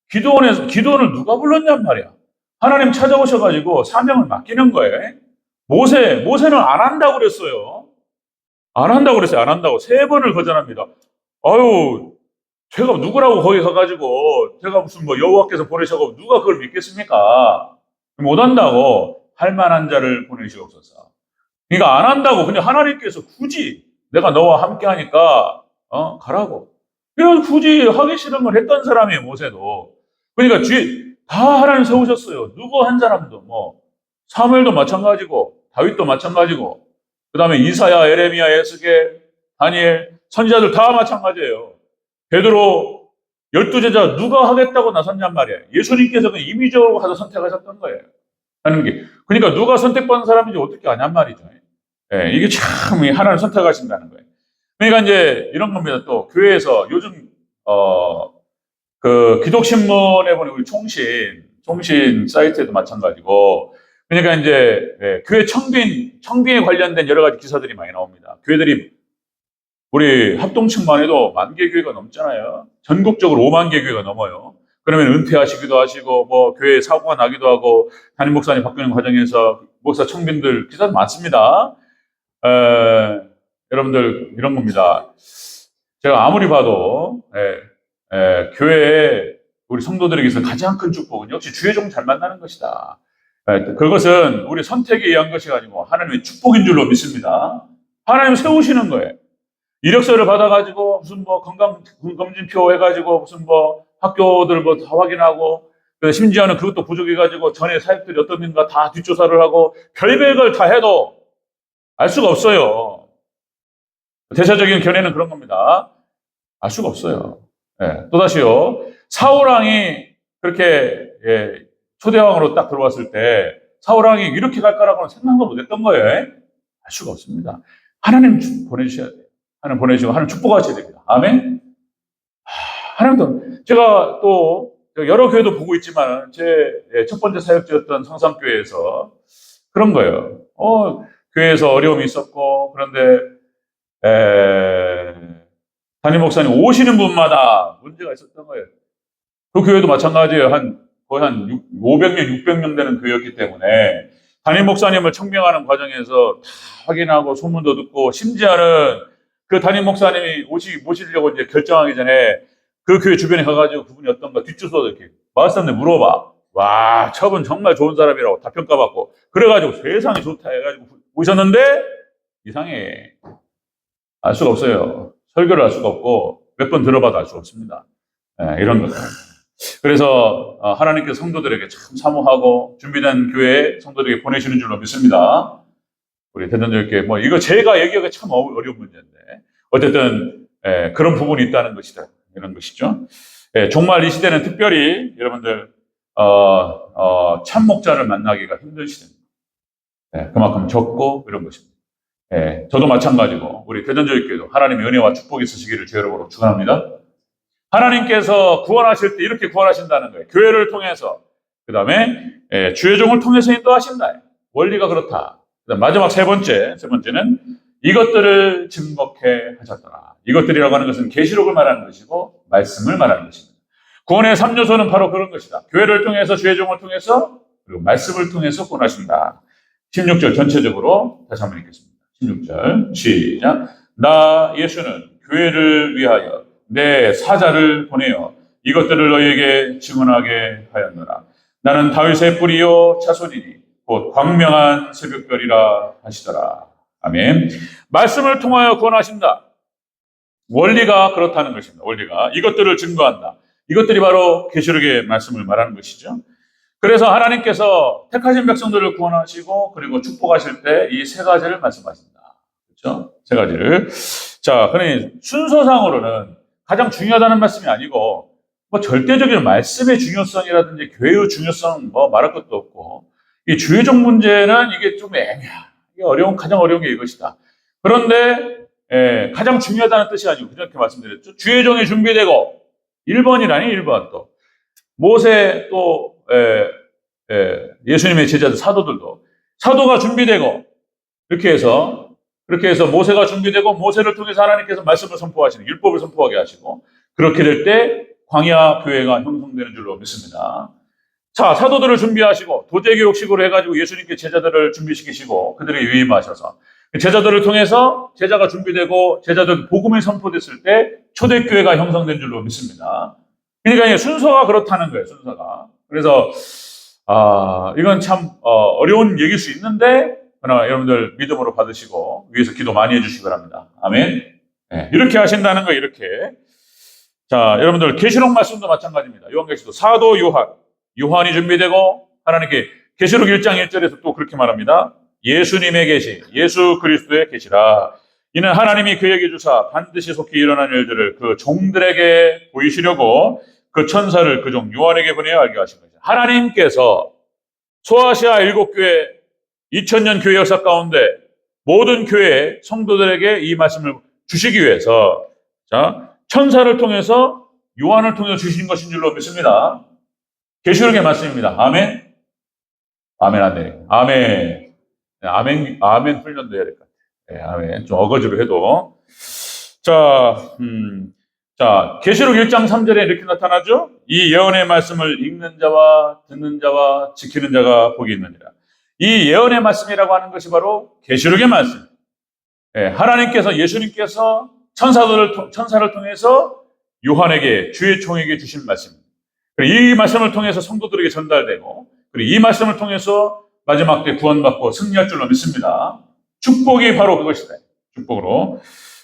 기도원을 누가 불렀냔 말이야. 하나님 찾아오셔가지고 사명을 맡기는 거예요. 모세는 안 한다고 그랬어요. 안 한다고 그랬어요. 안 한다고 3번을 거절합니다. 아유, 제가 누구라고 거기 가가지고 제가 무슨 뭐 여호와께서 보내셔서 누가 그걸 믿겠습니까? 못 한다고 할 만한 자를 보내시옵소서. 그러니까 안 한다고 그냥 하나님께서 굳이 내가 너와 함께 하니까 가라고. 그래서 굳이 하기 싫은 걸 했던 사람이에요. 모세도. 그러니까 다 하나님 세우셨어요. 누구 한 사람도 사무엘도 마찬가지고 다윗도 마찬가지고 그 다음에 이사야, 에레미야, 에스겔, 다니엘 선지자들 다 마찬가지예요. 베드로 12제자 누가 하겠다고 나섰냔 말이에요. 예수님께서 임의적으로 가서 선택하셨던 거예요. 하는 게. 그러니까 누가 선택받은 사람인지 어떻게 아냔 말이죠. 예, 이게 참 하나님 선택하신다는 거예요. 그러니까 이제 이런 겁니다. 또 교회에서 요즘 그 기독신문에 보니 우리 총신 사이트에도 마찬가지고 그러니까 이제 교회 청빙에 관련된 여러 가지 기사들이 많이 나옵니다. 교회들이 우리 합동층만 해도 10,000개 교회가 넘잖아요. 전국적으로 50,000개 교회가 넘어요. 그러면 은퇴하시기도 하시고 뭐 교회 사고가 나기도 하고 담임 목사님 바뀌는 과정에서 목사 청빙들 기사도 많습니다. 여러분들 이런 겁니다. 제가 아무리 봐도 교회에 우리 성도들에게서 가장 큰 축복은 역시 주의 종 잘 만나는 것이다. 그것은 우리 선택에 의한 것이 아니고 하나님의 축복인 줄로 믿습니다. 하나님 세우시는 거예요. 이력서를 받아가지고 무슨 뭐 건강검진표 해가지고 무슨 뭐 학교들 뭐 다 확인하고 심지어는 그것도 부족해가지고 전에 사역들이 어떻는가 다 뒷조사를 하고 별별 걸 다 해도 알 수가 없어요. 대체적인 견해는 그런 겁니다. 알 수가 없어요. 또다시요. 사울왕이 그렇게 초대왕으로 딱 들어왔을 때 사울왕이 이렇게 갈 거라고는 생각도 못했던 거예요. 알 수가 없습니다. 하나님 보내주셔야 돼요. 하나님 보내주시고 하나님 축복하셔야 됩니다. 아멘. 하나님도 제가 또 여러 교회도 보고 있지만 제 첫 번째 사역지였던 성삼교회에서 그런 거예요. 교회에서 어려움이 있었고 그런데 담임 목사님 오시는 분마다 문제가 있었던 거예요. 그 교회도 마찬가지예요. 거의 한 500명, 600명 되는 교회였기 때문에 담임 목사님을 청명하는 과정에서 다 확인하고 소문도 듣고 심지어는 그 담임 목사님이 모시려고 이제 결정하기 전에 그 교회 주변에 가가지고 그분이 어떤가 뒷주소도 이렇게 마을 사람들 물어봐. 와, 저분 정말 좋은 사람이라고 다 평가받고 그래가지고 세상이 좋다 해가지고 오셨는데 이상해. 알 수가 없어요. 설교를 할 수가 없고 몇 번 들어봐도 알 수가 없습니다. 이런 거. 그래서 하나님께서 성도들에게 참 사모하고 준비된 교회에 성도들에게 보내시는 줄로 믿습니다. 우리 대전교회 이거 제가 얘기하기가 참 어려운 문제인데 어쨌든 그런 부분이 있다는 것이다. 이런 것이죠. 정말 이 시대는 특별히 여러분들 참 목자를 만나기가 힘든 시대입니다. 그만큼 적고 이런 것입니다. 저도 마찬가지고 우리 대전교회도 하나님의 은혜와 축복이 있으시기를 주 여러분으로 축원합니다. 하나님께서 구원하실 때 이렇게 구원하신다는 거예요. 교회를 통해서 그 다음에 주의 종을 통해서 인도하신다. 원리가 그렇다. 그다음 마지막 세 번째는 이것들을 증거케 하셨더라. 이것들이라고 하는 것은 계시록을 말하는 것이고 말씀을 말하는 것입니다. 구원의 3요소는 바로 그런 것이다. 교회를 통해서 주의 종을 통해서 그리고 말씀을 통해서 구원하신다. 16절 전체적으로 다시 한번 읽겠습니다. 16절 시작. 나 예수는 교회를 위하여 내 사자를 보내어 이것들을 너희에게 증언하게 하였노라. 나는 다윗의 뿌리요 자손이니 곧 광명한 새벽별이라 하시더라. 아멘. 말씀을 통하여 구원하신다. 원리가 그렇다는 것입니다. 원리가 이것들을 증거한다. 이것들이 바로 계시록의 말씀을 말하는 것이죠. 그래서 하나님께서 택하신 백성들을 구원하시고 그리고 축복하실 때 이 세 가지를 말씀하신다. 그렇죠? 세 가지를. 자, 그러니 순서상으로는 가장 중요하다는 말씀이 아니고 뭐 절대적인 말씀의 중요성이라든지 교회의 중요성 뭐 말할 것도 없고 이 주의적 문제는 이게 좀 애매하. 이게 가장 어려운 게 이것이다. 그런데 가장 중요하다는 뜻이 아니고 그렇게 말씀드렸죠. 주의 종이 준비되고 1번이라니 1번 또 모세 또 예수님의 제자들 사도들도 사도가 준비되고 그렇게 해서 모세가 준비되고 모세를 통해서 하나님께서 말씀을 선포하시는 율법을 선포하게 하시고 그렇게 될 때 광야 교회가 형성되는 줄로 믿습니다. 자, 사도들을 준비하시고 도제교육식으로 해가지고 예수님께 제자들을 준비시키시고 그들에게 위임하셔서 제자들을 통해서 제자가 준비되고 제자들 복음이 선포됐을 때 초대교회가 형성된 줄로 믿습니다. 그러니까 순서가 그렇다는 거예요. 순서가. 그래서 이건 참 어려운 얘기일 수 있는데 그러나 여러분들 믿음으로 받으시고 위에서 기도 많이 해주시기 바랍니다. 아멘. 네, 이렇게 하신다는 거예요. 이렇게. 자, 여러분들 계시록 말씀도 마찬가지입니다. 요한계시록 사도 요한이 준비되고 하나님께 계시록 1장 1절에서 또 그렇게 말합니다. 예수님의 계시, 예수 그리스도의 계시라. 이는 하나님이 그에게 주사 반드시 속히 일어난 일들을 그 종들에게 보이시려고 그 천사를 그 종 요한에게 보내어 알게 하신 거죠. 하나님께서 소아시아 7교회 2000년 교회 역사 가운데 모든 교회 성도들에게 이 말씀을 주시기 위해서 천사를 통해서 요한을 통해서 주신 것인 줄로 믿습니다. 계시록의 말씀입니다. 아멘. 아멘 안 돼. 아멘. 아멘 훈련도 해야 될 것 같아요. 아멘. 좀 어거지로 해도. 자, 계시록 1장 3절에 이렇게 나타나죠? 이 예언의 말씀을 읽는 자와 듣는 자와 지키는 자가 복이 있느니라. 이 예언의 말씀이라고 하는 것이 바로 계시록의 말씀. 하나님께서 예수님께서 천사를 통해서 요한에게 주의 종에게 주신 말씀. 이 말씀을 통해서 성도들에게 전달되고 그리고 이 말씀을 통해서 마지막 때 구원받고 승리할 줄로 믿습니다. 축복이 바로 그것이다. 축복으로.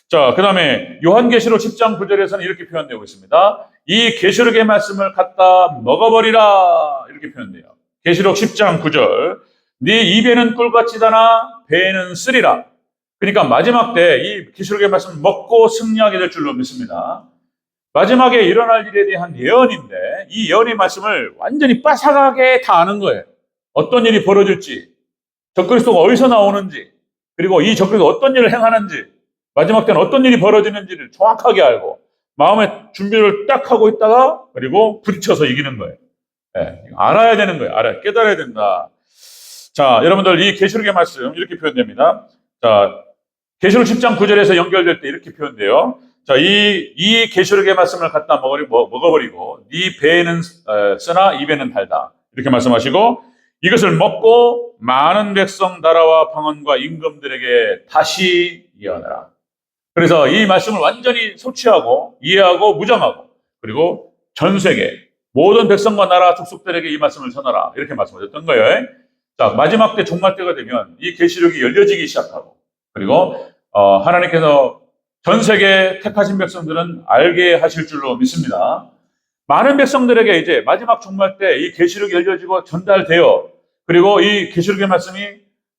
자, 그 다음에 요한계시록 10장 9절에서는 이렇게 표현되고 있습니다. 이 계시록의 말씀을 갖다 먹어버리라 이렇게 표현돼요. 계시록 10장 9절. 네 입에는 꿀같이 다나 배에는 쓰리라. 그러니까 마지막 때 이 계시록의 말씀을 먹고 승리하게 될 줄로 믿습니다. 마지막에 일어날 일에 대한 예언인데 이 예언의 말씀을 완전히 빠삭하게 다 아는 거예요. 어떤 일이 벌어질지, 적그리스도가 어디서 나오는지, 그리고 이 적그리스도가 어떤 일을 행하는지, 마지막 때는 어떤 일이 벌어지는지를 정확하게 알고 마음의 준비를 딱 하고 있다가 그리고 부딪혀서 이기는 거예요. 알아야 되는 거예요. 깨달아야 된다. 자, 여러분들 이 계시록의 말씀 이렇게 표현됩니다. 자, 계시록 10장 9절에서 연결될 때 이렇게 표현돼요. 자, 이 계시록의 말씀을 갖다 먹어버리고 네 배에는 쓰나 입에는 달다. 이렇게 말씀하시고 이것을 먹고 많은 백성 나라와 방언과 임금들에게 다시 예언하라. 그래서 이 말씀을 완전히 소취하고 이해하고 무장하고 그리고 전 세계 모든 백성과 나라 족속들에게 이 말씀을 전하라. 이렇게 말씀하셨던 거예요. 자, 마지막 때 종말 때가 되면 이 계시록이 열려지기 시작하고 그리고 하나님께서 전 세계 택하신 백성들은 알게 하실 줄로 믿습니다. 많은 백성들에게 이제 마지막 종말 때 이 계시록이 열려지고 전달되어 그리고 이 계시록의 말씀이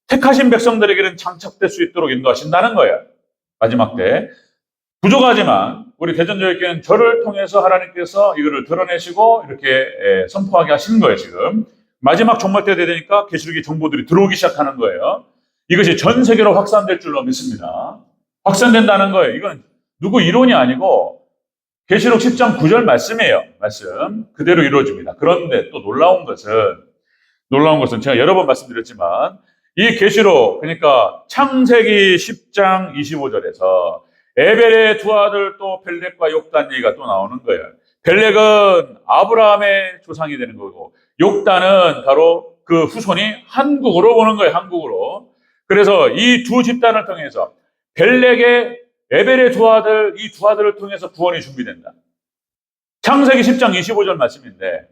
택하신 백성들에게는 장착될 수 있도록 인도하신다는 거예요. 마지막 때. 부족하지만 우리 대전교회는 저를 통해서 하나님께서 이거를 드러내시고 이렇게 선포하게 하시는 거예요. 지금. 마지막 종말 때 되니까 계시록의 정보들이 들어오기 시작하는 거예요. 이것이 전 세계로 확산될 줄로 믿습니다. 확산된다는 거예요. 이건 누구 이론이 아니고 계시록 10장 9절 말씀이에요. 말씀 그대로 이루어집니다. 그런데 또 놀라운 것은 제가 여러 번 말씀드렸지만 이 계시록 그러니까 창세기 10장 25절에서 에벨의 두 아들 또 벨렉과 욕단 얘기가 또 나오는 거예요. 벨렉은 아브라함의 조상이 되는 거고 욕단은 바로 그 후손이 한국으로 오는 거예요. 한국으로. 그래서 이 두 집단을 통해서 벨렉의 에벨의 두 아들, 이 두 아들을 통해서 구원이 준비된다. 창세기 10장 25절 말씀인데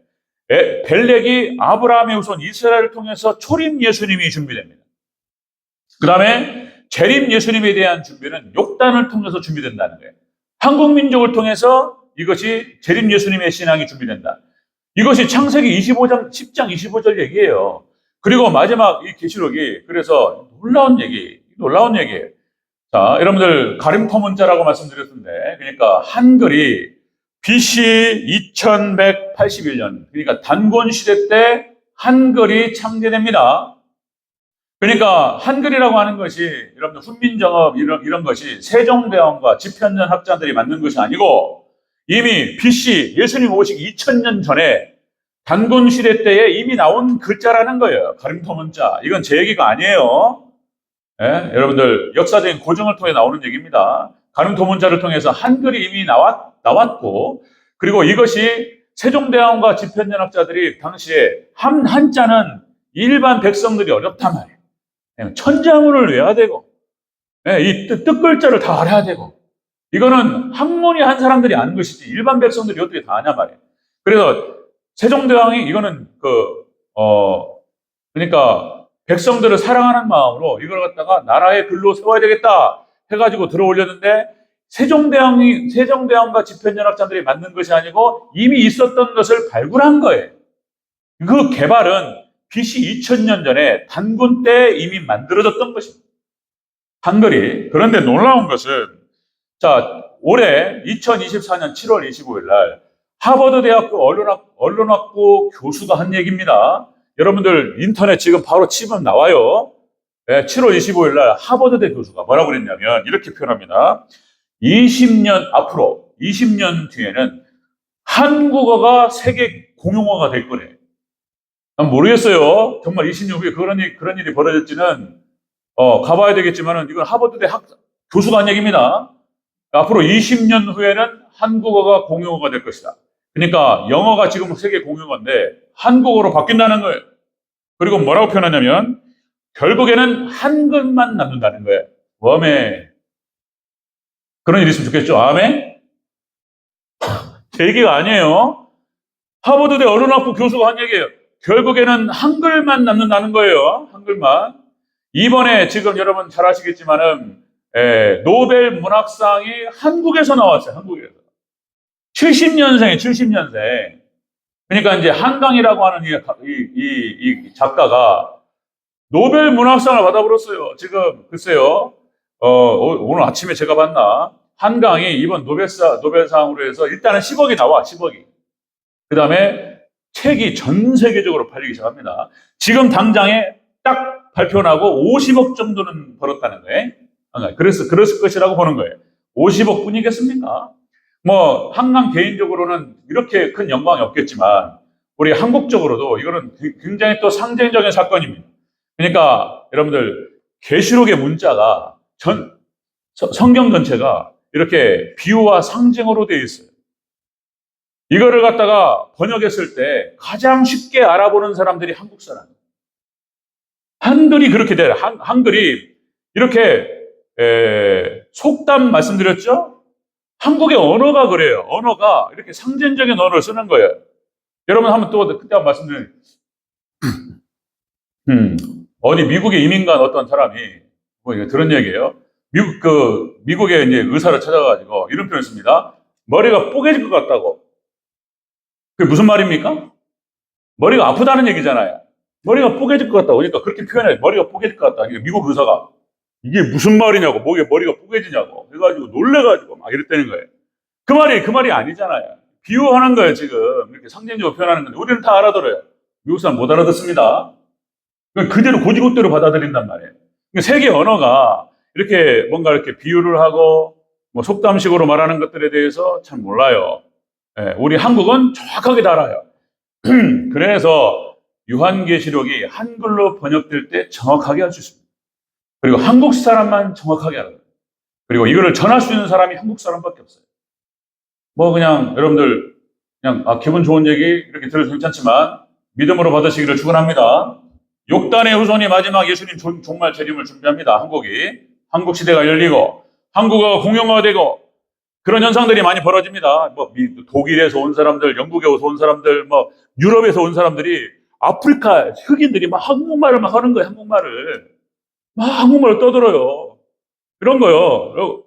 벨렉이 아브라함의 후손 이스라엘을 통해서 초림 예수님이 준비됩니다. 그 다음에 재림 예수님에 대한 준비는 욕단을 통해서 준비된다는 거예요. 한국 민족을 통해서 이것이 재림 예수님의 신앙이 준비된다. 이것이 창세기 25장 10장 25절 얘기예요. 그리고 마지막 이 계시록이 그래서 놀라운 얘기예요. 자, 여러분들 가림토문자라고 말씀드렸는데, 그러니까 한글이 BC 2181년, 그러니까 단곤 시대 때 한글이 창제됩니다. 그러니까 한글이라고 하는 것이 여러분들 훈민정업 이런 것이 세종대왕과 집현전 학자들이 만든 것이 아니고 이미 BC 예수님 오시기 2000년 전에 단곤 시대 때에 이미 나온 글자라는 거예요. 가림토문자. 이건 제 얘기가 아니에요. 예? 여러분들 역사적인 고증을 통해 나오는 얘기입니다. 가림토문자를 통해서 한글이 이미 나왔고 그리고 이것이 세종대왕과 집현전학자들이 당시에 한자는 일반 백성들이 어렵단 말이에요. 천자문을 외워야 되고 이 뜻글자를 다 알아야 되고 이거는 학문이 한 사람들이 아는 것이지 일반 백성들이 어떻게 다 아냐 말이에요. 그래서 세종대왕이 이거는 그러니까 백성들을 사랑하는 마음으로 이걸 갖다가 나라의 글로 세워야 되겠다 해가지고 들어올렸는데 세종대왕과 집현전학자들이 만든 것이 아니고 이미 있었던 것을 발굴한 거예요. 그 개발은 BC 2000년 전에 단군 때 이미 만들어졌던 것입니다. 한글이. 그런데 놀라운 것은 자 올해 2024년 7월 25일 날 하버드 대학교 언론학부 교수가 한 얘기입니다. 여러분들 인터넷 지금 바로 치면 나와요. 7월 25일 날 하버드대 교수가 뭐라고 그랬냐면 이렇게 표현합니다. 20년 뒤에는 한국어가 세계 공용어가 될 거래. 난 모르겠어요. 정말 20년 후에 그런 일이 벌어질지는 가봐야 되겠지만은 이건 하버드대 교수가 한 얘기입니다. 앞으로 20년 후에는 한국어가 공용어가 될 것이다. 그러니까 영어가 지금 세계 공용어인데 한국어로 바뀐다는 거예요. 그리고 뭐라고 표현하냐면 결국에는 한글만 남는다는 거예요. 웜에 그런 일이 있으면 좋겠죠. 아멘? 제 얘기가 아니에요. 하버드대 언론학부 교수가 한 얘기예요. 결국에는 한글만 남는다는 거예요. 한글만. 이번에 지금 여러분 잘 아시겠지만은 노벨 문학상이 한국에서 나왔어요. 한국에서. 70년생. 그러니까 이제 한강이라고 하는 이 작가가 노벨 문학상을 받아버렸어요. 지금 글쎄요. 오늘 아침에 제가 봤나? 한강이 이번 노벨상으로 해서 일단은 10억이 나와. 10억이. 그 다음에 책이 전 세계적으로 팔리기 시작합니다. 지금 당장에 딱 발표 나고 50억 정도는 벌었다는 거예요. 그랬을 것이라고 보는 거예요. 50억 뿐이겠습니까? 뭐 한강 개인적으로는 이렇게 큰 영광이 없겠지만 우리 한국적으로도 이거는 굉장히 또 상징적인 사건입니다. 그러니까 여러분들 계시록의 문자가 성경 전체가 이렇게 비유와 상징으로 되어 있어요. 이거를 갖다가 번역했을 때 가장 쉽게 알아보는 사람들이 한국 사람. 한글이 그렇게 돼요. 한글이 이렇게 속담 말씀드렸죠? 한국의 언어가 그래요. 언어가 이렇게 상징적인 언어를 쓰는 거예요. 여러분 한번 또 그때 한번 말씀드린 어디 미국에 이민 간 어떤 사람이 뭐 이거 들은 얘기예요. 미국에 이제 의사를 찾아가지고 이런 표현을 씁니다. 머리가 뽀개질 것 같다고. 그게 무슨 말입니까? 머리가 아프다는 얘기잖아요. 머리가 뽀개질 것 같다고. 그러니까 그렇게 표현해요. 머리가 뽀개질 것 같다. 그러니까 미국 의사가 이게 무슨 말이냐고, 목에 머리가 뽀개지냐고. 그래가지고 놀래가지고 막 이랬다는 거예요. 그 말이 아니잖아요. 비유하는 거예요, 지금. 이렇게 상징적으로 표현하는 건데, 우리는 다 알아들어요. 미국 사람 못 알아듣습니다. 그대로 고지고대로 받아들인단 말이에요. 세계 언어가 이렇게 뭔가 이렇게 비유를 하고, 뭐 속담식으로 말하는 것들에 대해서 잘 몰라요. 우리 한국은 정확하게 다 알아요. 그래서 요한계시록이 한글로 번역될 때 정확하게 할 수 있습니다. 그리고 한국 사람만 정확하게 알아요. 그리고 이거를 전할 수 있는 사람이 한국 사람밖에 없어요. 뭐 그냥 여러분들 그냥 기분 좋은 얘기 이렇게 들어도 괜찮지만 믿음으로 받으시기를 축원합니다. 욕단의 후손이 마지막 예수님 종말 재림을 준비합니다. 한국 시대가 열리고 한국어가 공용화되고 그런 현상들이 많이 벌어집니다. 뭐 독일에서 온 사람들, 영국에서 온 사람들, 뭐 유럽에서 온 사람들이 아프리카 흑인들이 막 한국말을 막 하는 거예요. 막 한국말을 떠들어요. 이런 거요.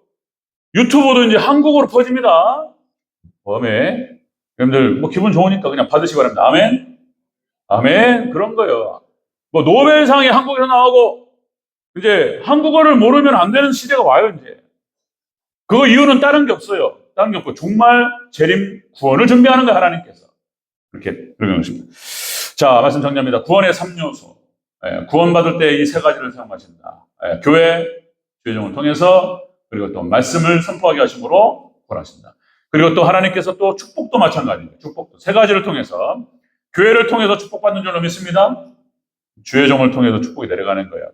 유튜브도 이제 한국어로 퍼집니다. 다음에 여러분들 뭐 기분 좋으니까 그냥 받으시기 바랍니다. 아멘. 아멘. 그런 거예요. 뭐 노벨상이 한국에서 나오고 이제 한국어를 모르면 안 되는 시대가 와요, 이제. 그 이유는 다른 게 없어요. 다른 게 없고 종말 재림 구원을 준비하는 거예요, 하나님께서. 그렇게 그런 것입니다. 자, 말씀 정리합니다. 구원의 3요소. 구원받을 때 이 세 가지를 사용하신다. 교회, 주의종을 통해서 그리고 또 말씀을 선포하게 하심으로 구원하신다. 그리고 또 하나님께서 또 축복도 마찬가지입니다. 축복도 세 가지를 통해서 교회를 통해서 축복받는 줄로 믿습니다. 주의 종을 통해서 축복이 내려가는 거예요.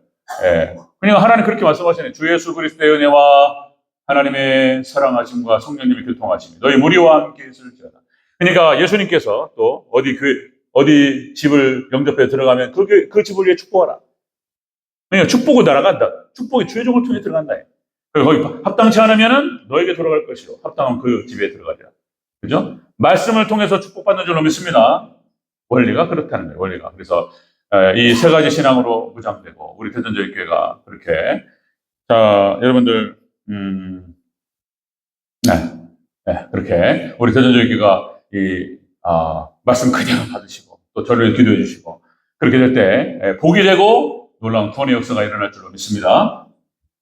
그러니까 하나님 그렇게 말씀하시네. 주 예수 그리스도의 은혜와 하나님의 사랑하심과 성령님의 교통하심이 너희 무리와 함께 있을지어다. 그러니까 예수님께서 또 어디 집을 영접해 들어가면 그 집을 위해 축복하라. 그러니까 축복을 날아간다. 축복이 주의 종을 통해 들어간다. 그리고 거기 합당치 않으면은 너에게 돌아갈 것이요. 합당한 그 집에 들어가리라. 그죠? 말씀을 통해서 축복받는 줄로 믿습니다. 원리가 그렇다는 거예요. 원리가. 그래서 이 세 가지 신앙으로 무장되고 우리 대전저희교회가 그렇게 자 여러분들 그렇게 우리 대전저희교회가 이 말씀 그냥 받으시고 또 저를 기도해 주시고 그렇게 될 때 복이 되고 놀라운 구원의 역사가 일어날 줄로 믿습니다.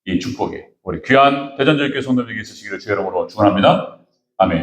이 축복이 우리 귀한 대전저희교회 성도들에게 있으시기를 주의 이름으로 축원합니다. 아멘.